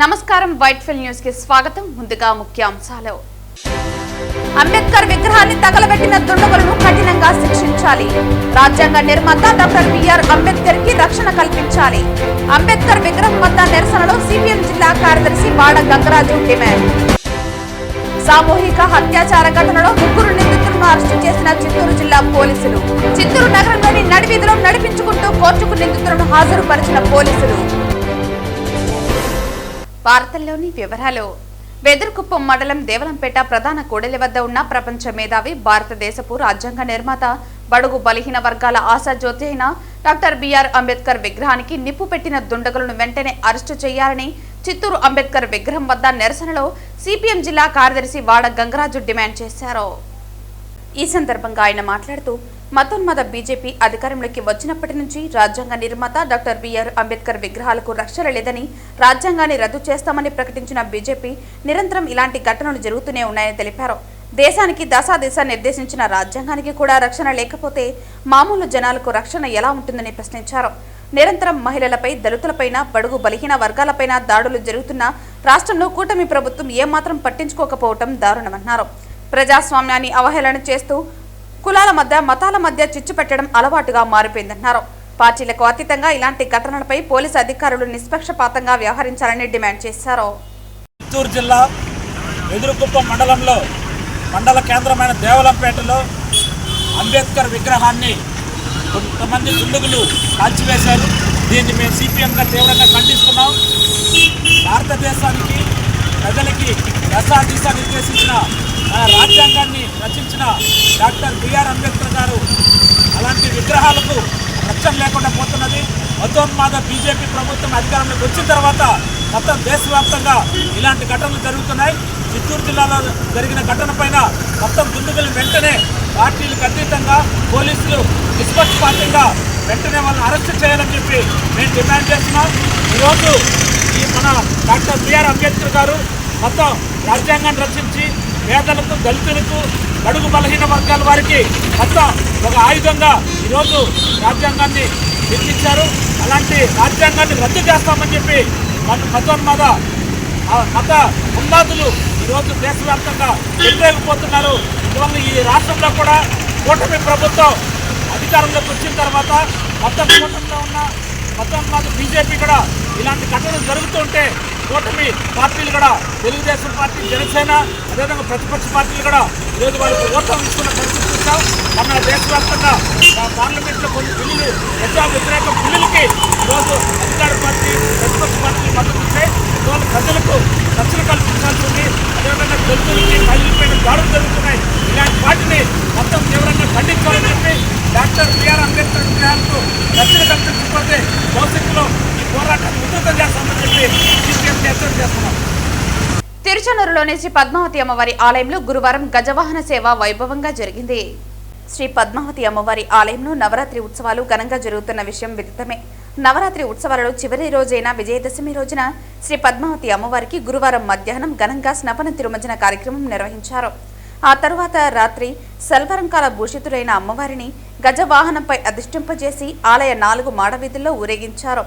నమస్కారం Whitefield news కి స్వాగతం. ముందుగా ముఖ్యాంశాలు. అంబేద్కర్ విగ్రహాన్ని తగలబెట్టిన దుండగులను కఠినంగా శిక్షించాలి. రాజ్యాంగ నిర్మాత డాక్టర్ బిఆర్ అంబేద్కర్ కి రక్షణ కల్పించాలి. అంబేద్కర్ విగ్రహం వద్ద నిరసనలో సిపిఎం జిల్లా కార్యదర్శి వాడ గంగరాజు డిమాండ్. సామూహిక అత్యాచార ఘటనలో 3 నిందితులను అరెస్టు చేసిన చిత్తూరు జిల్లా పోలీసులు. చిత్తూరు నగరంలోని నడివీధిలో నడిపించుకుంటూ కోర్టుకు నిందితులను హాజరుపరిచిన పోలీసులు. వార్తల్లోని వివరాలు. వెదురుకుప్పం మండలం దేవలంపేట ప్రధాన కూడలి వద్ద ఉన్న ప్రపంచ మేధావి, భారతదేశపు రాజ్యాంగ నిర్మాత, బడుగు బలహీన వర్గాల ఆశాజ్యోతి అయిన డాక్టర్ బిఆర్ అంబేద్కర్ విగ్రహానికి నిప్పు పెట్టిన దుండగులను వెంటనే అరెస్టు చేయాలని చిత్తూరు అంబేద్కర్ విగ్రహం వద్ద నిరసనలో సిపిఎం జిల్లా కార్యదర్శి వాడ గంగరాజు డిమాండ్ చేశారు. ఈ సందర్భంగా ఆయన మాట్లాడుతూ, మతోన్మద బీజేపీ అధికారంలోకి వచ్చినప్పటి నుంచి రాజ్యాంగ నిర్మాత డాక్టర్ బిఆర్ అంబేద్కర్ విగ్రహాలకు రక్షణ లేదని, రాజ్యాంగాన్ని రద్దు చేస్తామని ప్రకటించిన బీజేపీ నిరంతరం ఇలాంటి ఘటనలు జరుగుతూనే ఉన్నాయని తెలిపారు. దేశానికి దశాదిశ నిర్దేశించిన రాజ్యాంగానికి కూడా రక్షణ లేకపోతే మామూలు జనాలకు రక్షణ ఎలా ఉంటుందని ప్రశ్నించారు. నిరంతరం మహిళలపై, దళితులపైన, బడుగు బలహీన వర్గాలపైన దాడులు జరుగుతున్న రాష్ట్రంలో కూటమి ప్రభుత్వం ఏమాత్రం పట్టించుకోకపోవటం దారుణమన్నారు. ప్రజాస్వామ్యాన్ని అవహేళన చేస్తూ కులాల మధ్య, మతాల మధ్య చిచ్చు పెట్టడం అలవాటుగా మారిపోయిందన్నారు. పార్టీలకు అతీతంగా ఇలాంటి ఘటనలపై పోలీసు అధికారులు నిష్పక్షపాతంగా వ్యవహరించాలని డిమాండ్ చేశారు. చిత్తూరు జిల్లా వెదురుకుప్పం మండలంలో మండల కేంద్రమైన దేవలంపేటలో అంబేద్కర్ విగ్రహాన్ని కొంతమంది దుండగులు కాల్చివేశారు. దీన్ని మేము సిపిఎంగా తీవ్రంగా ఖండిస్తున్నాం. భారతదేశానికి, ప్రజలకి దశాదిశ నిర్దేశించిన రాజ్యాంగాన్ని రచించిన డాక్టర్ బిఆర్ అంబేద్కర్ గారు అలాంటి విగ్రహాలకు రక్షణ లేకుండా పోతున్నది. మతోన్మాద బీజేపీ ప్రభుత్వం అధికారంలోకి వచ్చిన తర్వాత మొత్తం దేశవ్యాప్తంగా ఇలాంటి ఘటనలు జరుగుతున్నాయి. చిత్తూరు జిల్లాలో జరిగిన ఘటన పైన మొత్తం దుండగులు వెంటనే పార్టీలకు అతీతంగా పోలీసులు నిష్పక్షపాతంగా వెంటనే వాళ్ళని అరెస్ట్ చేయాలని చెప్పి మేము డిమాండ్ చేస్తున్నాం. ఈరోజు మన డాక్టర్ బిఆర్ అంబేద్కర్ గారు మొత్తం రాజ్యాంగాన్ని రచించి పేదలకు, దళితులకు, బడుగు బలహీన వర్గాల వారికి మొత్తం ఒక ఆయుధంగా ఈరోజు రాజ్యాంగాన్ని నిర్మించారు. అలాంటి రాజ్యాంగాన్ని రద్దు చేస్తామని చెప్పి మతోన్మాద మత ఉన్మాదులు ఈరోజు దేశవ్యాప్తంగా వ్యతిరేకపోతున్నారు. ఇటీవల ఈ రాష్ట్రంలో కూడా కూటమి ప్రభుత్వం అధికారంలోకి వచ్చిన తర్వాత మొత్తం కూటమిలో ఉన్న మతోన్మాద బీజేపీ కూడా ఇలాంటి ఘటనలు జరుగుతుంటే కూటమి పార్టీలు కూడా, తెలుగుదేశం పార్టీ, జనసేన, అదేవిధంగా ప్రతిపక్ష పార్టీలు కూడా ఈరోజు వాళ్ళకి ఓట్లు ఇస్తున్న పరిస్థితి చూస్తాం. మన దేశవ్యాప్తంగా పార్లమెంట్లో కొన్ని బిల్లులు, ప్రజా వ్యతిరేక బిల్లులకి ఈరోజు అధికార పార్టీ, ప్రతిపక్ష పార్టీలు మద్దతు ఇస్తాయి. ఇవాళ ప్రజలకు రక్షణ కల్పించాల్సింది. అదేవిధంగా దళితులకి, మహిళలపైన దాడులు జరుగుతున్నాయి. ఇలాంటి వాటిని మొత్తం తీవ్రంగా ఖండించాలని చెప్పి డాక్టర్ బిఆర్ అంబేద్కర్ విగ్రహాలకు రక్షణ కల్పించకపోతే భవిష్యత్తులో ఈ పోరాటాన్ని ఉధృతం చేస్తామని చెప్పి సిపిఎం హెచ్చరిక చేస్తున్నాం. తిరుచనూరులోని శ్రీ పద్మావతి అమ్మవారి ఆలయంలో గురువారం గజవాహన సేవ వైభవంగా జరిగింది. శ్రీ పద్మావతి అమ్మవారి ఆలయంలో నవరాత్రి ఉత్సవాలు ఘనంగా జరుగుతున్న విషయం విదితమే. నవరాత్రి ఉత్సవాలలో చివరి రోజైన విజయదశమి రోజున శ్రీ పద్మావతి అమ్మవారికి గురువారం మధ్యాహ్నం ఘనంగా స్నపన తిరుమంజన కార్యక్రమం నిర్వహించారు. ఆ తరువాత రాత్రి సల్వరంకాల భూషితులైన అమ్మవారిని గజవాహనంపై అధిష్ఠింపజేసి ఆలయ 4 మాడవీధుల్లో ఊరేగించారు.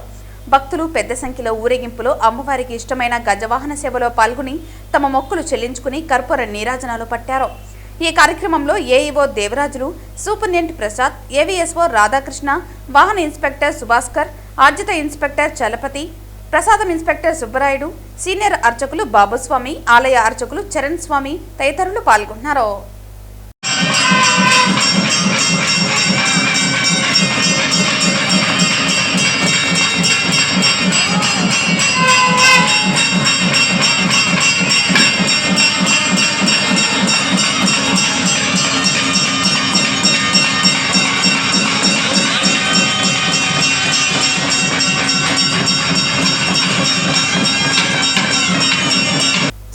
భక్తులు పెద్ద సంఖ్యలో ఊరేగింపులో అమ్మవారికి ఇష్టమైన గజవాహన సేవలో పాల్గొని తమ మొక్కులు చెల్లించుకుని కర్పూర నీరాజనాలు పట్టారు. ఈ కార్యక్రమంలో AEO Devarajulu, superintendent Prasad, AVSO Radhakrishna, వాహన ఇన్స్పెక్టర్ సుభాస్కర్, ఆర్జిత ఇన్స్పెక్టర్ చలపతి, ప్రసాదం ఇన్స్పెక్టర్ సుబ్బరాయుడు, సీనియర్ అర్చకులు బాబుస్వామి, ఆలయ అర్చకులు చరణ్ స్వామి తదితరులు పాల్గొన్నారు.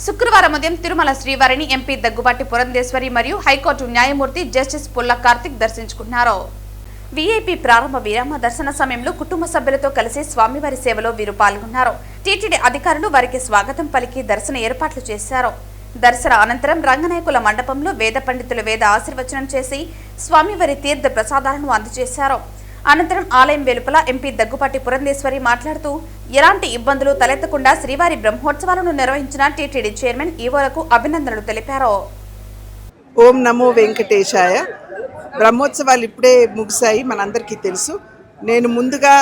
శుక్రవారం ఉదయం తిరుమల శ్రీవారిని ఎంపీ దగ్గుబాటి పురంధేశ్వరి మరియు హైకోర్టు న్యాయమూర్తి జస్టిస్ పుల్ల కార్తిక్ దర్శించుకున్నారు. వీఐపీ ప్రారంభ విరామ దర్శన సమయంలో కుటుంబ సభ్యులతో కలిసి స్వామివారి సేవలో వీరు పాల్గొన్నారు. టీటీడీ అధికారులు వారికి స్వాగతం పలికి దర్శన ఏర్పాట్లు చేశారు. దర్శన అనంతరం రంగనాయకుల మండపంలో వేద పండితులు వేద ఆశీర్వచనం చేసి స్వామివారి తీర్థ ప్రసాదాలను అందజేశారు. అనంతరం ఆలయం వెలుపల ఎంపీ దగ్గుపాటి పురంధేశ్వరి మాట్లాడుతూ ఎలాంటి ఇబ్బందులు తలెత్తకుండా శ్రీవారి బ్రహ్మోత్సవాలను నిర్వహించిన టీటీడీ చైర్మన్ ఈవోలకు అభినందనలు తెలిపారు. ఓం నమో వెంకటేశాయ. బ్రహ్మోత్సవాలు ఇప్పుడే ముగిశాయి, మనందరికీ తెలుసు. నేను ముందుగా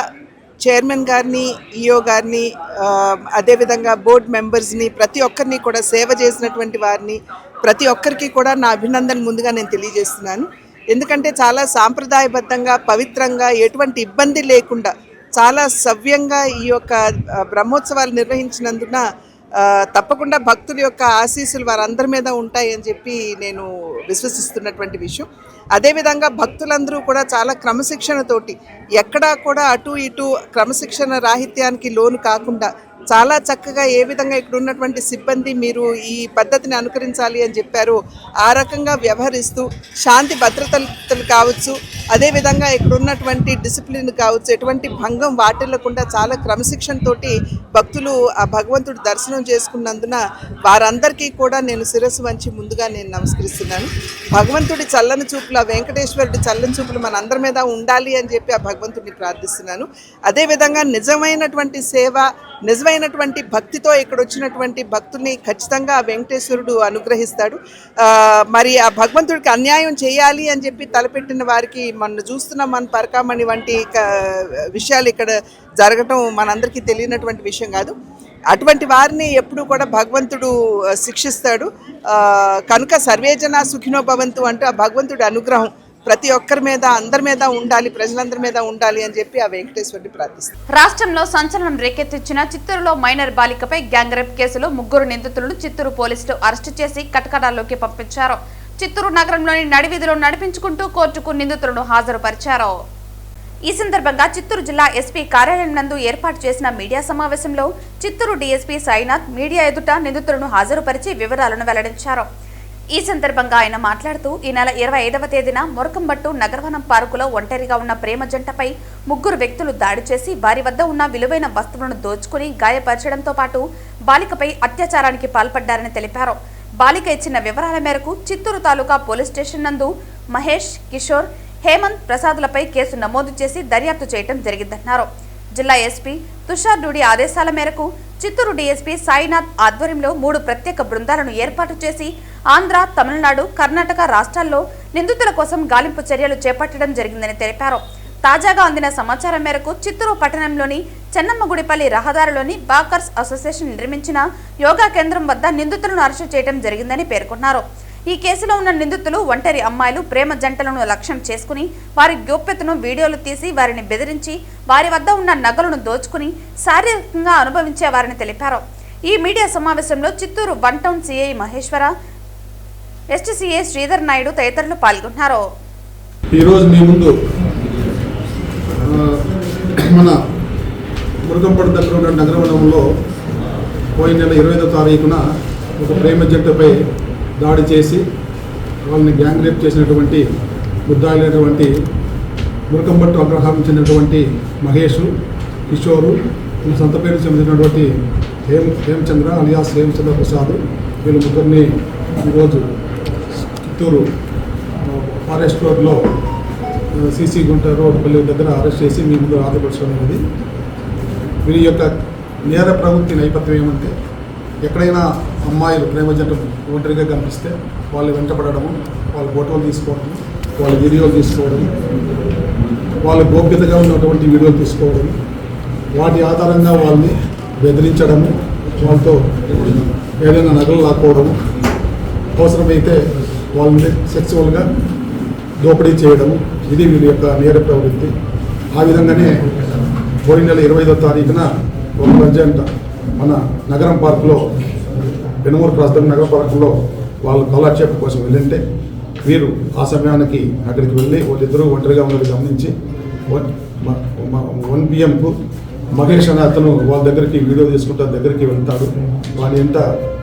చైర్మన్ గారిని, ఈఓ గారిని, అదేవిధంగా బోర్డు మెంబర్స్ని, ప్రతి ఒక్కరిని కూడా సేవ చేసినటువంటి వారిని ప్రతి ఒక్కరికి కూడా నా అభినందన ముందుగా నేను తెలియజేస్తున్నాను. ఎందుకంటే చాలా సాంప్రదాయబద్ధంగా, పవిత్రంగా, ఎటువంటి ఇబ్బంది లేకుండా చాలా సవ్యంగా ఈ యొక్క బ్రహ్మోత్సవాలు నిర్వహించినందున తప్పకుండా భక్తుల యొక్క ఆశీస్సులు వారందరి మీద ఉంటాయని చెప్పి నేను విశ్వసిస్తున్నటువంటి విషయం. అదేవిధంగా భక్తులందరూ కూడా చాలా క్రమశిక్షణతోటి, ఎక్కడా కూడా అటు ఇటు క్రమశిక్షణ రాహిత్యానికి లోను కాకుండా చాలా చక్కగా ఏ విధంగా ఇక్కడ ఉన్నటువంటి సిబ్బంది మీరు ఈ పద్ధతిని అనుకరించాలి అని చెప్పారు, ఆ రకంగా వ్యవహరిస్తూ శాంతి భద్రతలు కావచ్చు, అదేవిధంగా ఇక్కడ ఉన్నటువంటి డిసిప్లిన్ కావచ్చు, ఎటువంటి భంగం వాటిల్లకుండా చాలా క్రమశిక్షణతోటి భక్తులు ఆ భగవంతుడి దర్శనం చేసుకున్నందున వారందరికీ కూడా నేను శిరస్సు వంచి ముందుగా నేను నమస్కరిస్తున్నాను. భగవంతుడి చల్లని చూపులు, ఆ వెంకటేశ్వరుడి చల్లని చూపులు మన అందరి మీద ఉండాలి అని చెప్పి ఆ భగవంతుడిని ప్రార్థిస్తున్నాను. అదేవిధంగా నిజమైనటువంటి సేవ, నిజమైనటువంటి భక్తితో ఇక్కడ వచ్చినటువంటి భక్తుల్ని ఖచ్చితంగా ఆ వెంకటేశ్వరుడు అనుగ్రహిస్తాడు. మరి ఆ భగవంతుడికి అన్యాయం చేయాలి అని చెప్పి తలపెట్టిన వారికి మనం చూస్తున్నాం, మన పరకామణి వంటి విషయాలు ఇక్కడ జరగటం మనందరికీ తెలియనటువంటి విషయం కాదు. అటువంటి వారిని ఎప్పుడు కూడా భగవంతుడు శిక్షిస్తాడు. కనుక సర్వేజన సుఖినో భవంతు అంటూ ఆ భగవంతుడి అనుగ్రహం ప్రతి ఒక్కరి మీద, అందరి మీద ఉండాలి, ప్రజలందరి మీద ఉండాలి అని చెప్పి ఆ వెంకటేశ్వరుని ప్రార్థిస్తారు. రాష్ట్రంలో సంచలనం రేకెత్తించిన చిత్తూరులో మైనర్ బాలికపై గ్యాంగ్ రేప్ కేసులో 3 నిందితులను చిత్తూరు పోలీసులు అరెస్టు చేసి కటకటాల్లోకి పంపించారు. చిత్తూరు నగరంలోని నడివీధిలో నడిపించుకుంటూ కోర్టుకు నిందితులను హాజరుపరిచారు. ఈ సందర్భంగా చిత్తూరు జిల్లా ఎస్పీ కార్యాలయం నందు ఏర్పాటు చేసిన మీడియా సమావేశంలో చిత్తూరు డీఎస్పీ సాయినాథ్ మీడియా ఎదుట నిందితులను హాజరుపరిచి వివరాలను వెల్లడించారు. ఈ సందర్భంగా ఆయన మాట్లాడుతూ ఈ నెల 25వ తేదీన మొరకంబట్టు నగరవనం పార్కులో ఒంటరిగా ఉన్న ప్రేమ జంటపై 3 వ్యక్తులు దాడి చేసి వారి వద్ద ఉన్న విలువైన వస్తువులను దోచుకుని గాయపరచడంతో పాటు బాలికపై అత్యాచారానికి పాల్పడ్డారని తెలిపారు. బాలిక ఇచ్చిన వివరాల మేరకు చిత్తూరు తాలూకా పోలీస్ స్టేషన్ నందు మహేష్, కిషోర్, హేమంత్ ప్రసాద్లపై కేసు నమోదు చేసి దర్యాప్తు చేయడం జరిగిందన్నారు. జిల్లా ఎస్పీ తుషార్ డూడి ఆదేశాల మేరకు చిత్తూరు డీఎస్పీ సాయినాథ్ ఆధ్వర్యంలో 3 ప్రత్యేక బృందాలను ఏర్పాటు చేసి ఆంధ్ర, తమిళనాడు, కర్ణాటక రాష్ట్రాల్లో నిందితుల కోసం గాలింపు చర్యలు చేపట్టడం జరిగిందని తెలిపారు. తాజాగా అందిన సమాచారం మేరకు చిత్తూరు పట్టణంలోని చెన్నమ్మగుడిపల్లి రహదారిలోని బాకర్స్ అసోసియేషన్ నిర్మించిన యోగా కేంద్రం వద్ద నిందితులను అరెస్టు చేయడం జరిగిందని పేర్కొన్నారు. ఈ కేసులో ఉన్న నిందితులు ఒంటరి అమ్మాయిలు, ప్రేమ జంటలను లక్ష్యం చేసుకుని వారి గోప్యతను వీడియోలు తీసి వారిని బెదిరించి వారి వద్ద ఉన్న నగలను దోచుకుని శారీరకంగా అనుభవించేవారని తెలిపారు. ఈ మీడియా సమావేశంలో చిత్తూరు 1 టౌన్ సిఐ మహేశ్వర, ఎస్టీసీఏ శ్రీధర్ నాయుడు తదితరులు పాల్గొన్నారు. ఈరోజు మీ ముందు మన మురుగంపడు దగ్గర ఉన్న నగరవనంలో పోయిన నెల 25వ తారీఖున ఒక ప్రేమ జంటపై దాడి చేసి వాళ్ళని గ్యాంగ్ రేప్ చేసినటువంటి ముద్దాయిలైనటువంటి మురుగంపట్టు అగ్రహారం చెందినటువంటి మహేష్, కిషోరు, సొంత పేరు చెందినటువంటి హేమచంద్ర అలియాస్ హేమచంద్ర ప్రసాద్, వీళ్ళు 3 ఈరోజు చిత్తూరు ఫారెస్ట్ రోడ్లో సీసీ గుంట రోడ్ పల్లె దగ్గర అరెస్ట్ చేసి మీ ముందు ఆధారపరచడం అనేది. వీరి యొక్క నేర ప్రవృత్తి నేపథ్యం ఏమంటే, ఎక్కడైనా అమ్మాయిలు ప్రేమ జంట ఒంటరిగా కనిపిస్తే వాళ్ళు వెంటపడము, వాళ్ళ ఫోటోలు తీసుకోవడం, వాళ్ళ వీడియోలు తీసుకోవడం, వాళ్ళ గోప్యతగా ఉన్నటువంటి వీడియోలు తీసుకోవడం, వాటి ఆధారంగా వాళ్ళని బెదిరించడము, వాళ్ళతో ఏదైనా నగలు లాక్కోవడము, అవసరమైతే వాళ్ళని సెక్సువల్గా దోపిడీ చేయడము, ఇది వీళ్ళ యొక్క నేర ప్రవృత్తి. ఆ విధంగానే పోయిన నెల 25వ తారీఖున ఒక జంట మన నగరం పార్కులో, పెనుమూరు క్రాస్ దగ్గర నగర పార్కులో వాళ్ళు కాలక్షేపం కోసం వెళ్ళింటే వీరు ఆ సమయానికి అక్కడికి వెళ్ళి వాళ్ళిద్దరూ ఒంటరిగా ఉన్నది గమనించి 1 PM మహేష్ అనే అతను వాళ్ళ దగ్గరికి వీడియో తీసుకుంటా దగ్గరికి వెళ్తాడు. వాని వెంట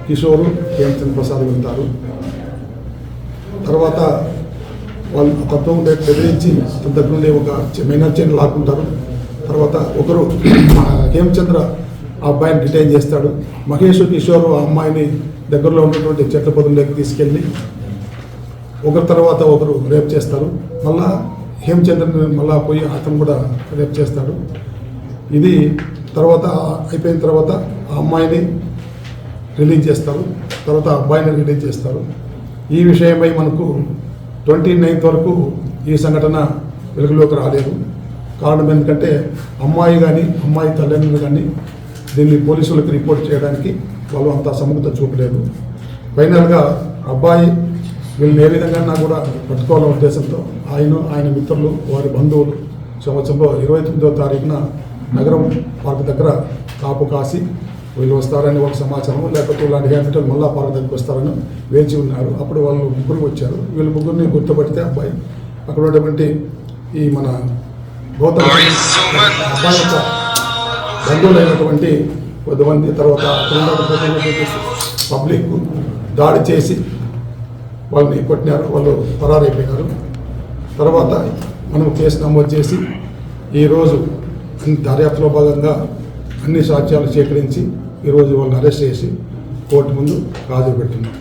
కిషోరు, హేమచంద్ర ప్రసాద్ వెళ్తారు. తర్వాత వాళ్ళు తత్వం బెదిరించి తన దగ్గర నుండి ఒక మైనర్ చైన్ లాక్కుంటారు. తర్వాత ఒకరు హేమచంద్ర ఆ అబ్బాయిని డిటైన్ చేస్తాడు. మహేష్, కిషోర్ ఆ అమ్మాయిని దగ్గరలో ఉన్నటువంటి చెట్ల పొదల్లోకి తీసుకెళ్ళి ఒకరి తర్వాత ఒకరు రేప్ చేస్తారు. మళ్ళా హేమచంద్రన్ మళ్ళా పోయి అతను కూడా రేప్ చేస్తాడు. ఇది తర్వాత అయిపోయిన తర్వాత ఆ అమ్మాయిని రిలీజ్ చేస్తారు, తర్వాత ఆ అబ్బాయిని రిలీజ్ చేస్తారు. ఈ విషయమై మనకు 29th వరకు ఈ సంఘటన వెలుగులోకి రాలేదు. కారణం ఎందుకంటే అమ్మాయి కానీ అమ్మాయి తల్లిదండ్రులు కానీ దీన్ని పోలీసులకు రిపోర్ట్ చేయడానికి వాళ్ళు అంత సముఖత చూపలేదు. ఫైనల్గా అబ్బాయి వీళ్ళని ఏ విధంగా కూడా పట్టుకోవాలనే ఉద్దేశంతో ఆయన మిత్రులు వారి బంధువులు సంవత్సరంలో 29వ తారీఖున నగరం పార్క్ దగ్గర కాపు కాసి వీళ్ళు వస్తారని వాళ్ళ సమాచారం, లేకపోతే ఇలాంటి హ్యాబిటల్ మళ్ళా పార్క్ దగ్గరికి వస్తారని వేచి ఉన్నారు. అప్పుడు వాళ్ళు ముగ్గురు వచ్చారు. వీళ్ళ ముగ్గురిని గుర్తుపడితే అబ్బాయి అక్కడ ఉన్నటువంటి ఈ మన గౌతమ్ అబ్బాయి యొక్క బంధువులైనటువంటి కొద్దిమంది, తర్వాత అక్కడ ఉన్నటువంటి పబ్లిక్ దాడి చేసి వాళ్ళని కొట్టినారు. వాళ్ళు పరారైపోయినారు. తర్వాత మనం కేసు నమోదు చేసి ఈరోజు దర్యాప్తులో భాగంగా అన్ని సాక్ష్యాలు సేకరించి ఈరోజు వాళ్ళని అరెస్ట్ చేసి కోర్టు ముందు హాజరు పెడుతున్నాం.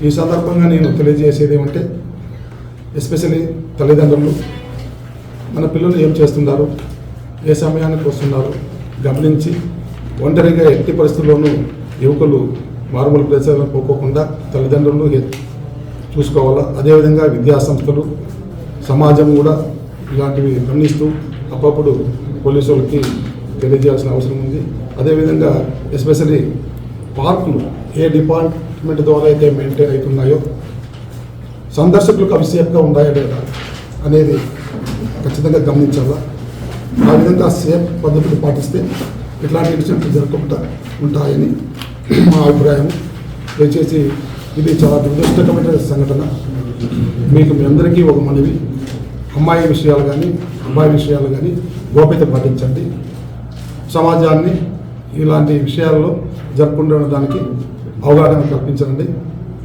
ఈ సందర్భంగా నేను తెలియజేసేది ఏమంటే, ఎస్పెషల్లీ తల్లిదండ్రులు మన పిల్లలు ఏం చేస్తున్నారు, ఏ సమయానికి వస్తున్నారు గమనించి ఒంటరిగా ఎట్టి పరిస్థితుల్లోనూ యువకులు మారుమూల ప్రదేశాలను పోకోకుండా తల్లిదండ్రులు చూసుకోవాలా. అదేవిధంగా విద్యాసంస్థలు, సమాజం కూడా ఇలాంటివి గమనిస్తూ అప్పుడప్పుడు పోలీసులకి తెలియజేయాల్సిన అవసరం ఉంది. అదేవిధంగా ఎస్పెషల్లీ పార్కులు ఏ డిపార్ట్మెంట్ ద్వారా అయితే మెయింటైన్ అవుతున్నాయో సందర్శకులకు అవి సేఫ్గా ఉన్నాయా లేదా అనేది ఖచ్చితంగా గమనించాలా. ఆ విధంగా సేఫ్ పద్ధతులు పాటిస్తే ఇట్లాంటి ఇన్సిడెంట్లు జరగకుండా ఉంటాయని మా అభిప్రాయం. దయచేసి ఇది చాలా దురదృష్టకరమైన సంఘటన. మీకు మీ అందరికీ ఒక మనవి, అమ్మాయి విషయాలు కానీ అబ్బాయి విషయాలు కానీ గోప్యత పాటించండి. సమాజాన్ని ఇలాంటి విషయాల్లో జరుపుకుంటున్న దానికి అవగాహన కల్పించండి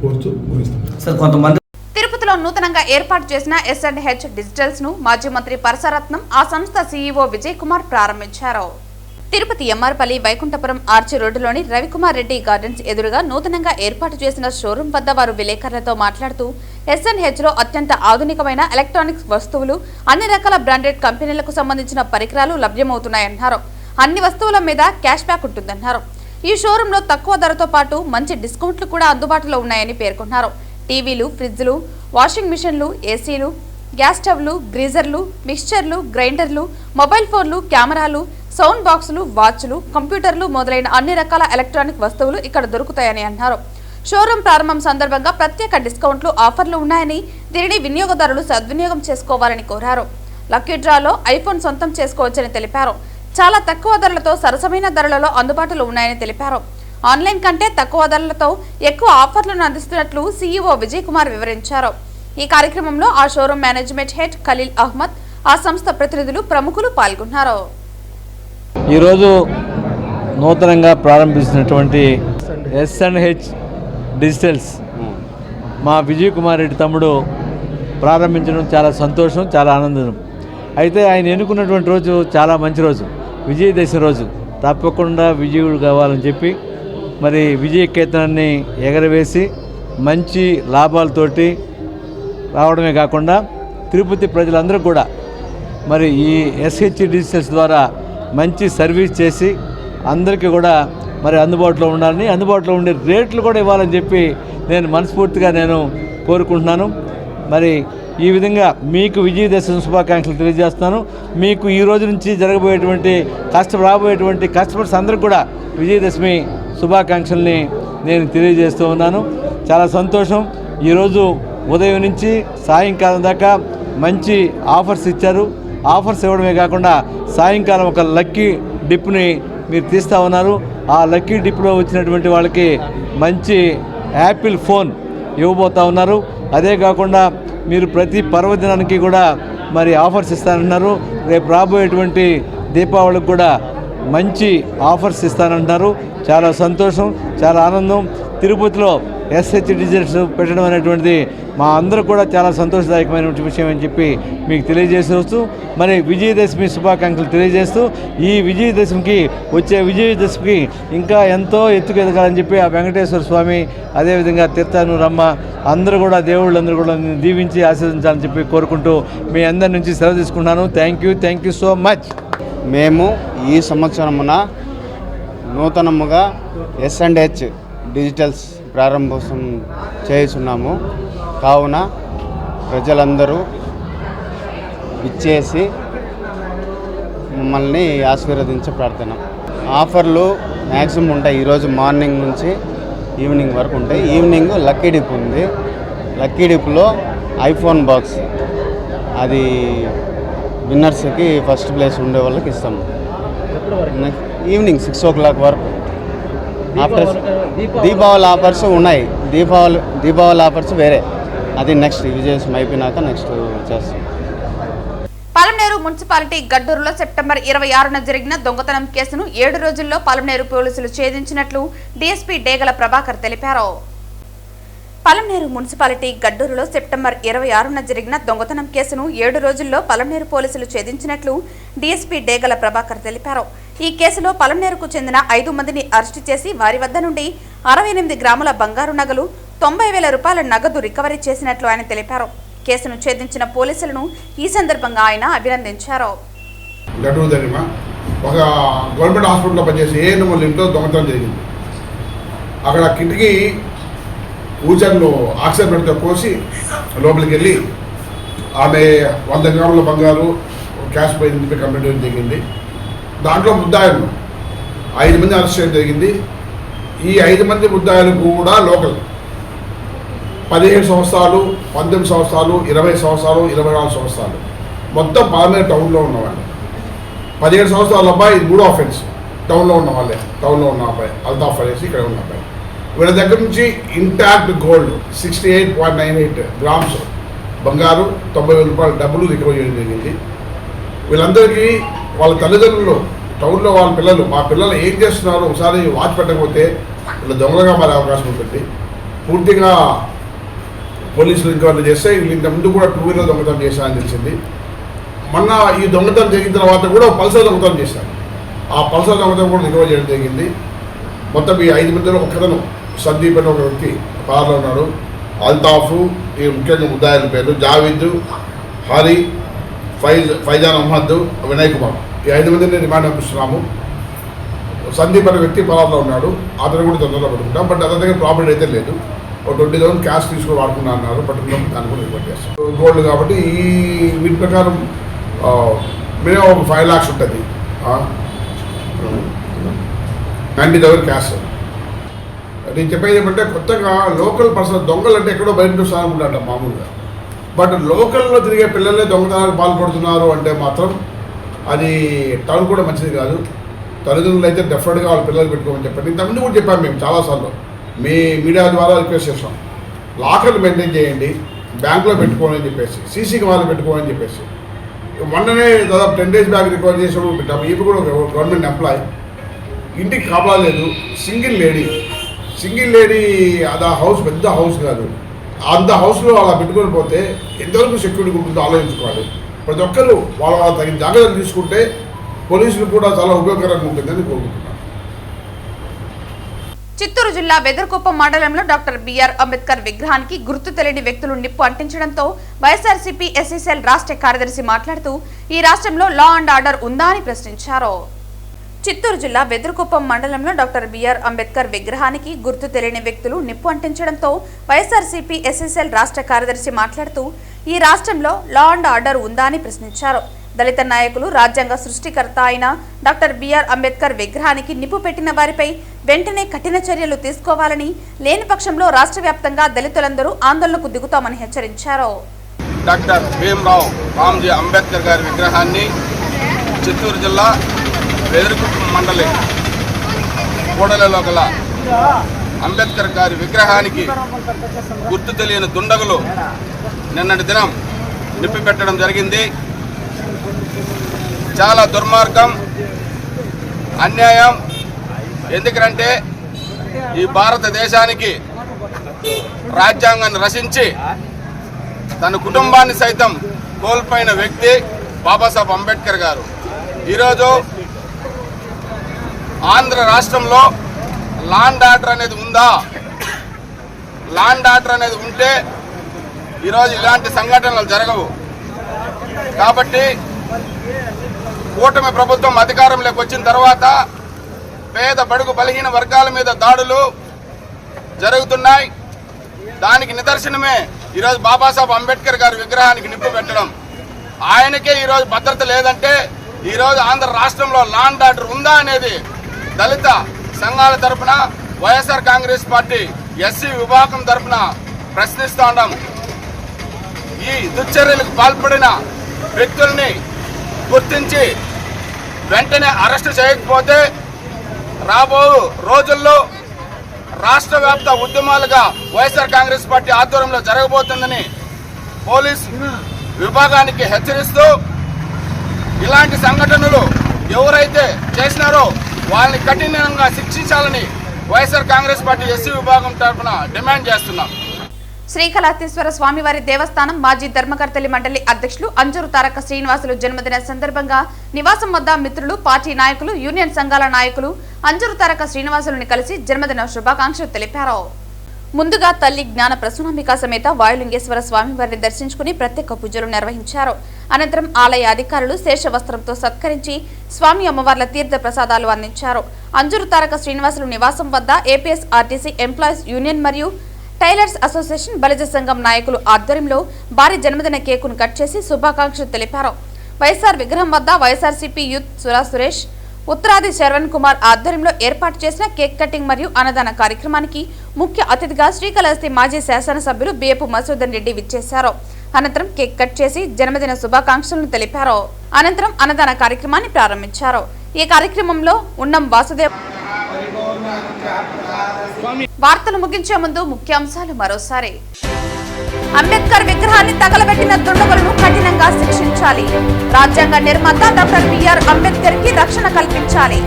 కోరుతూ ముగిస్తుంది. తిరుపతిలో నూతనంగా ఏర్పాటు చేసిన S&H డిజిటల్స్ ను మాజీ మంత్రి పరసరత్నం, ఆ సంస్థ CEO విజయ్ కుమార్ ప్రారంభించారు. తిరుపతి ఎమ్మార్పల్లి వైకుంఠపురం ఆర్చి రోడ్డులోని రవికుమార్ రెడ్డి గార్డెన్స్ ఎదురుగా నూతనంగా ఏర్పాటు చేసిన షోరూం వద్ద వారు విలేకరులతో మాట్లాడుతూ S&H లో అత్యంత ఆధునికమైన ఎలక్ట్రానిక్స్ వస్తువులు, అన్ని రకాల బ్రాండెడ్ కంపెనీలకు సంబంధించిన పరికరాలు లభ్యమవుతున్నాయన్నారు. అన్ని వస్తువుల మీద క్యాష్ బ్యాక్ ఉంటుందన్నారు. ఈ షోరూంలో తక్కువ ధరతో పాటు మంచి డిస్కౌంట్లు కూడా అందుబాటులో ఉన్నాయని పేర్కొన్నారు. టీవీలు, ఫ్రిడ్జ్లు, వాషింగ్ మిషన్లు, ఏసీలు, గ్యాస్ స్టవ్లు, గ్రీజర్లు, మిక్స్చర్లు, గ్రైండర్లు, మొబైల్ ఫోన్లు, కెమెరాలు, సౌండ్ బాక్సులు, వాచ్లు, కంప్యూటర్లు మొదలైన అన్ని రకాల ఎలక్ట్రానిక్ వస్తువులు ఇక్కడ దొరుకుతాయని అన్నారు. షోరూం ప్రారంభం సందర్భంగా ప్రత్యేక డిస్కౌంట్లు, ఆఫర్లు ఉన్నాయని, దీనిని వినియోగదారులు సద్వినియోగం చేసుకోవాలని కోరారు. లక్కీ డ్రాలో ఐఫోన్ సొంతం చేసుకోవచ్చని తెలిపారు. చాలా తక్కువ ధరలతో సరసమైన ధరలలో అందుబాటులో ఉన్నాయని తెలిపారు. ఆన్లైన్ కంటే తక్కువ ధరలతో ఎక్కువ ఆఫర్లను అందిస్తున్నట్లు CEO విజయ్ కుమార్ వివరించారు. ఈ కార్యక్రమంలో ఆ showroom management head Khalil Ahmed, ఆ సంస్థ ప్రతినిధులు, ప్రముఖులు పాల్గొన్నారు. ఈరోజు నూతనంగా ప్రారంభిస్తున్నటువంటి S&H డిజిటల్స్ మా విజయ్ కుమార్ రెడ్డి తమ్ముడు ప్రారంభించడం చాలా సంతోషం, చాలా ఆనందం. అయితే ఆయన ఎన్నుకున్నటువంటి రోజు చాలా మంచి రోజు, విజయదశమి రోజు. తప్పకుండా విజయుడు కావాలని చెప్పి మరి విజయ కేతనాన్ని ఎగరవేసి మంచి లాభాలతోటి రావడమే కాకుండా తిరుపతి ప్రజలందరూ కూడా మరి ఈ S&H డిజిటల్స్ ద్వారా మంచి సర్వీస్ చేసి అందరికీ కూడా మరి అందుబాటులో ఉండాలని, అందుబాటులో ఉండే రేట్లు కూడా ఇవ్వాలని చెప్పి నేను మనస్ఫూర్తిగా కోరుకుంటున్నాను. మరి ఈ విధంగా మీకు విజయదశమి శుభాకాంక్షలు తెలియజేస్తున్నాను. మీకు ఈ రోజు నుంచి జరగబోయేటువంటి రాబోయేటువంటి కస్టమర్స్ అందరికీ కూడా విజయదశమి శుభాకాంక్షల్ని నేను తెలియజేస్తూ ఉన్నాను. చాలా సంతోషం. ఈరోజు ఉదయం నుంచి సాయంకాలం దాకా మంచి ఆఫర్స్ ఇచ్చారు. ఆఫర్స్ ఇవ్వడమే కాకుండా సాయంకాలం ఒక లక్కీ డిప్ని మీరు తీస్తూ ఉన్నారు. ఆ లక్కీ డిప్లో వచ్చినటువంటి వాళ్ళకి మంచి యాపిల్ ఫోన్ ఇవ్వబోతూ ఉన్నారు. అదే కాకుండా మీరు ప్రతి పర్వదినానికి కూడా మరి ఆఫర్స్ ఇస్తానంటున్నారు. రేపు రాబోయేటువంటి దీపావళికి కూడా మంచి ఆఫర్స్ ఇస్తానంటున్నారు. చాలా సంతోషం, చాలా ఆనందం. తిరుపతిలో ఎస్హెచ్ డిజిటల్స్ పెట్టడం అనేటువంటిది మా అందరూ కూడా చాలా సంతోషదాయకమైన విషయం అని చెప్పి మీకు తెలియజేస్తూ మరి విజయదశమి శుభాకాంక్షలు తెలియజేస్తూ ఈ విజయదశమికి వచ్చే విజయదశమికి ఇంకా ఎంతో ఎత్తుకు ఎదగాలని చెప్పి ఆ వెంకటేశ్వర స్వామి అదేవిధంగా తీర్థానూరమ్మ అందరూ కూడా దేవుళ్ళందరూ కూడా దీవించి ఆశీర్వదించాలని చెప్పి కోరుకుంటూ మీ అందరి నుంచి సెలవు తీసుకున్నాను. Thank you so much. మేము ఈ సంవత్సరమున నూతనముగా S&H డిజిటల్స్ ప్రారంభోత్సవం చేస్తున్నాము. కావున ప్రజలందరూ ఇచ్చేసి మమ్మల్ని ఆశీర్వదించే ప్రార్థన. ఆఫర్లు మ్యాక్సిమం ఉంటాయి. ఈరోజు మార్నింగ్ నుంచి ఈవినింగ్ వరకు ఉంటాయి. ఈవినింగ్ లక్కీ డిప్ ఉంది. లక్కీ డిప్లో ఐఫోన్ బాక్స్ అది విన్నర్స్కి ఫస్ట్ ప్లేస్ ఉండే వాళ్ళకి ఇస్తాము. ఈవినింగ్ 6 o'clock వరకు. ఆఫ్టర్ దీపావళి ఆఫర్స్ ఉన్నాయి. దీపావళి ఆఫర్స్ వేరే, అది నెక్స్ట్ విజయదశమి అయిపోయినాక నెక్స్ట్ చేస్తాం. పలమనేరు మున్సిపాలిటీ గడ్డూరులో సెప్టెంబర్ 26న జరిగిన దొంగతనం కేసును 7 రోజుల్లో పలమనేరు పోలీసులు ఛేదించినట్లు డీఎస్పీ డేగల ప్రభాకర్ తెలిపారు. పలమనేరు మున్సిపాలిటీ గడ్డూరులో సెప్టెంబర్ 26న జరిగిన దొంగతనం కేసును 7 రోజుల్లో పలమనేరు పోలీసులు ఛేదించినట్లు డీఎస్పీ డేగల ప్రభాకర్ తెలిపారు. ఈ కేసులో పలమనేరుకు చెందిన 5 మందిని అరెస్టు చేసి వారి వద్ద నుండి 68 గ్రాముల బంగారు నగలు, 90,000 రూపాయల నగదు రికవరీ చేసినట్లు ఆయన తెలిపారు. కేసును ఛేదించిన పోలీసులను ఈ సందర్భంగా ఆయన అభినందించారు. గడ్డూరు జరిగిన ఒక గవర్నమెంట్ హాస్పిటల్లో పనిచేసే ఏఎన్ఎం వాళ్ళ ఇంట్లో దొంగతనం జరిగింది. అక్కడ కిటికీ ఊచర్లు ఆక్సిజన్ కోసి లోపలికి వెళ్ళి ఆమె 100 గ్రాముల బంగారు క్యాష్ పోయింది కంప్లీట్ చేయడం జరిగింది. దాంట్లో ముద్దాయిలు 5 మంది అరెస్ట్ చేయడం జరిగింది. ఈ 5 మంది ముద్దాయిలు కూడా లోకల్ 17 సంవత్సరాలు, 19 సంవత్సరాలు, 20 సంవత్సరాలు, 24 సంవత్సరాలు, మొత్తం పలమనేరు టౌన్లో ఉన్నవాళ్ళు. 17 సంవత్సరాల అబ్బాయి ఇది 3వ అఫెన్స్. టౌన్లో ఉన్న వాళ్ళే, టౌన్లో ఉన్న అబ్బాయి అల్తాఫ్ అనేసి ఇక్కడ ఉన్న అబ్బాయి. వీళ్ళ దగ్గర నుంచి ఇంటాక్ట్ గోల్డ్ 68.98 గ్రామ్స్ బంగారు, 90,000 రూపాయల డబ్బులు రికవర్ చేయడం జరిగింది. వీళ్ళందరికీ వాళ్ళ తల్లిదండ్రులు, టౌన్లో వాళ్ళ పిల్లలు, మా పిల్లలు ఏం చేస్తున్నారో ఒకసారి వాచ్ పెట్టకపోతే వీళ్ళ దొంగలుగా మారే అవకాశం ఉంటుంది. పూర్తిగా పోలీసులు ఎంక్వైరీ చేస్తే వీళ్ళు ఇంతకుముందు కూడా 2 వీలర్ దొంగతనం చేశారని తెలిసింది. మొన్న ఈ దొంగతనం జరిగిన తర్వాత కూడా పల్సర్ దొంగతనం చేశారు. ఆ పల్సర్ దొంగతనం కూడా రికవర్ చేయడం జరిగింది. మొత్తం ఈ 5 మందిలో ఒకతను సందీప్ అనే ఒక వ్యక్తి పార్లో ఉన్నాడు. అల్తాఫ్, ఈ ముఖ్యంగా ముద్దాయిల పేర్లు జావేద్, హరి, ఫైజాన్ అహ్మద్, వినయ్ కుమార్, ఈ 5 మందిని రిమాండ్ పంపిస్తున్నాము. సందీప్ అనే వ్యక్తి పలార్లో ఉన్నాడు. అతను కూడా తొందరలో పట్టుకుంటాం. బట్ అతని దగ్గర ప్రాపర్టీ అయితే లేదు. ఒక 20,000 క్యాష్ తీసుకొని వాడుకున్నా అన్నారు. పట్టుకున్నప్పుడు దాన్ని కూడా రిపోర్ట్ చేస్తాం. గోల్డ్ కాబట్టి ఈ వీటి ప్రకారం మినిమం ఒక 5 lakhs ఉంటుంది. 90,000 క్యాష్. నేను చెప్పేది ఏమంటే కొత్తగా లోకల్ పర్సన్ దొంగలు అంటే ఎక్కడో బయట చూస్తాను అనుకుంటాట మామూలుగా. బట్ లోకల్లో తిరిగే పిల్లలే దొంగతనానికి పాల్పడుతున్నారు అంటే మాత్రం అది టౌన్ కూడా మంచిది కాదు. తల్లిదండ్రులు అయితే డెఫినెట్గా వాళ్ళ పిల్లలు పెట్టుకోమని చెప్పండి. ఇంతకుముందు కూడా చెప్పాము మేము చాలాసార్లు, మీ మీడియా ద్వారా రిక్వెస్ట్ చేస్తాం. లాకర్లు మెయింటైన్ చేయండి, బ్యాంకులో పెట్టుకోమని చెప్పేసి, సీసీ కెమెరాలు పెట్టుకోమని చెప్పేసి. మొన్ననే దాదాపు 10 days బ్యాక్ రికవర్ చేసినప్పుడు పెట్టాము. ఇప్పుడు కూడా గవర్నమెంట్ ఎంప్లాయ్, ఇంటికి కాపలా లేదు, సింగిల్ లేడీ. అది ఆ హౌస్ పెద్ద హౌస్ కాదు. అంత హౌస్లో అలా పెట్టుకొని పోతే ఎంతవరకు సెక్యూరిటీ ఉంటుందో ఆలోచించుకోవాలి. ప్రతి ఒక్కరూ వాళ్ళ తగిన జాగ్రత్తలు తీసుకుంటే పోలీసులు కూడా చాలా ఉపయోగకరంగా ఉంటుందని కోరుకుంటున్నాను. చిత్తూరు జిల్లా వెదర్కుప్పం మండలంలో డాక్టర్ బిఆర్ అంబేద్కర్ విగ్రహానికి గుర్తు తెలియని వ్యక్తులు నిప్పు అంటించడంతో వైఎస్ఆర్సీపీ ఎస్సీసీఎల్ రాష్ట్ర కార్యదర్శి మాట్లాడుతూ ఈ రాష్ట్రంలో లా అండ్ ఆర్డర్ ఉందా అని ప్రశ్నించారు. చిత్తూరు జిల్లా వెదర్కుప్పం మండలంలో డాక్టర్ బిఆర్ అంబేద్కర్ విగ్రహానికి గుర్తు తెలియని వ్యక్తులు నిప్పు అంటించడంతో వైఎస్ఆర్సీపీ ఎస్సీసీఎల్ రాష్ట్ర కార్యదర్శి మాట్లాడుతూ ఈ రాష్ట్రంలో లా అండ్ ఆర్డర్ ఉందా అని ప్రశ్నించారు. దళిత నాయకులు, రాజ్యాంగ సృష్టికర్త అయిన డాక్టర్ బిఆర్ అంబేద్కర్ విగ్రహానికి నిప్పు పెట్టిన వారిపై వెంటనే కఠిన చర్యలు తీసుకోవాలని, లేని పక్షంలో రాష్ట్ర వ్యాప్తంగా దళితులందరూ ఆందోళనకు దిగుతామని హెచ్చరించారు. డాక్టర్ భీమ్రావ్ రామ్జీ అంబేద్కర్ గారి విగ్రహాన్ని చిత్తూరు జిల్లా వెదర్కుప్పం మండలి కూడలిలో గల అంబేద్కర్ గారి విగ్రహానికి గుర్తు తెలియని దుండగులు నిన్నటి దినం నిప్పి పెట్టడం జరిగింది. చాలా దుర్మార్గం, అన్యాయం. ఎందుకంటే ఈ భారతదేశానికి రాజ్యాంగాన్ని రచించి తన కుటుంబాన్ని సైతం కోల్పోయిన వ్యక్తి బాబాసాహెబ్ అంబేద్కర్ గారు. ఈరోజు ఆంధ్ర రాష్ట్రంలో లాండ్ ఆర్డర్ అనేది ఉందా? లాండ్ ఆర్డర్ అనేది ఉంటే ఈరోజు ఇలాంటి సంఘటనలు జరగవు. కాబట్టి కూటమి ప్రభుత్వం అధికారంలోకి వచ్చిన తర్వాత పేద బడుగు బలహీన వర్గాల మీద దాడులు జరుగుతున్నాయి. దానికి నిదర్శనమే ఈరోజు బాబాసాహెబ్ అంబేద్కర్ గారి విగ్రహానికి నిప్పు పెట్టడం. ఆయనకే ఈరోజు భద్రత లేదంటే ఈరోజు ఆంధ్ర రాష్ట్రంలో లాండ్ ఆర్డర్ ఉందా అనేది దళిత సంఘాల తరఫున, వైఎస్ఆర్ కాంగ్రెస్ పార్టీ ఎస్సీ విభాగం తరఫున ప్రశ్నిస్తూ ఉన్నాం. ఈ దుశ్చర్యలకు పాల్పడిన వ్యక్తుల్ని గుర్తించి వెంటనే అరెస్టు చేయకపోతే రాబో రోజుల్లో రాష్ట్ర వ్యాప్త ఉద్యమాలుగా వైఎస్ఆర్ కాంగ్రెస్ పార్టీ ఆధ్వర్యంలో జరగబోతుందని పోలీస్ విభాగానికి హెచ్చరిస్తూ ఇలాంటి సంఘటనలు ఎవరైతే చేసినారో వాళ్ళని కఠినంగా శిక్షించాలని వైఎస్ఆర్ కాంగ్రెస్ పార్టీ ఎస్సీ విభాగం తరఫున డిమాండ్ చేస్తున్నాం. శ్రీకాళహస్తీశ్వర స్వామివారి దేవస్థానం మాజీ ధర్మకర్తలి మండలి అధ్యక్షులు అంజూరు తారక శ్రీనివాసులు జన్మదిన సందర్భంగా నివాసం వద్ద మిత్రులు, పార్టీ నాయకులు, యూనియన్ సంఘాల నాయకులు అంజూరు తారక శ్రీనివాసులను కలిసి జన్మదిన శుభాకాంక్షలు తెలిపారు. ముందుగా తల్లి జ్ఞాన ప్రసూనాంబిక సమేత వాయులింగేశ్వర స్వామివారిని దర్శించుకుని ప్రత్యేక పూజలు నిర్వహించారు. అనంతరం ఆలయ అధికారులు శేషవస్త్రంతో సత్కరించి స్వామి అమ్మవార్ల తీర్థ ప్రసాదాలు అందించారు. అంజూరు తారక శ్రీనివాసులు నివాసం వద్ద ఏపీఎస్ ఆర్టీసీ ఎంప్లాయీస్ యూనియన్ మరియు టైలర్స్ అసోసియేషన్ బలిజ సంఘం నాయకులు ఆధ్వర్యంలో భారీ జన్మదిన కేకును కట్ చేసి శుభాకాంక్షలు తెలిపారు. వైఎస్ఆర్ విగ్రహం వద్ద వైఎస్ఆర్సీపీ యూత్ సురా సురేష్, ఉత్తరాది శరవణ్ కుమార్ ఆధ్వర్యంలో ఏర్పాటు చేసిన కేక్ కటింగ్ మరియు అన్నదాన కార్యక్రమానికి ముఖ్య అతిథిగా శ్రీకాళహస్తి మాజీ శాసనసభ్యులు బియ్యపు మసూదన్ రెడ్డి విచ్చేశారు. అనంతరం కేక్ కట్ చేసి జన్మదిన శుభాకాంక్షలను తెలిపారు. అనంతరం అన్నదాన కార్యక్రమాన్ని ప్రారంభించారు. ఈ కార్యక్రమంలో ఉన్నం వాసుదేవ్. వార్తలు ముగించే ముందు ముఖ్యాంశాలు మరోసారి. అంబేద్కర్ విగ్రహాన్ని తగలబెట్టిన దుండగులను కఠినంగా శిక్షించాలి. రాజ్యాంగ నిర్మాత డాక్టర్ బిఆర్ అంబేద్కర్ కి రక్షణ కల్పించాలి.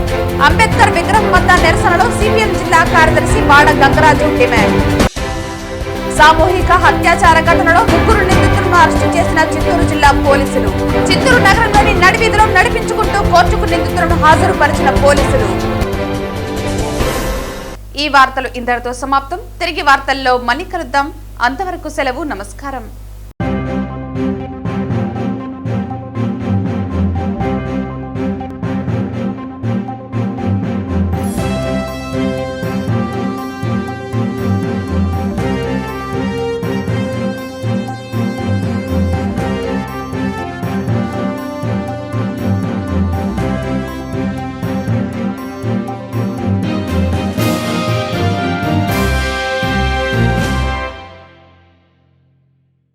అంబేద్కర్ విగ్రహం వద్ద నిరసనలో సిపిఎం జిల్లా కార్యదర్శి వాడ గంగరాజు డిమాండ్. సామూహిక అత్యాచార ఘటనలో 3 నిందితులను అరెస్టు చేసిన చిత్తూరు జిల్లా పోలీసులు. చిత్తూరు నగరంలోని నడివీధిలో నడిపించుకుంటూ కోర్టుకు నిందితులను హాజరుపరిచిన పోలీసులు. ఈ వార్తలు ఇంతటితో సమాప్తం. తిరిగి వార్తల్లో మళ్ళీ కలుద్దాం. అంతవరకు సెలవు. నమస్కారం.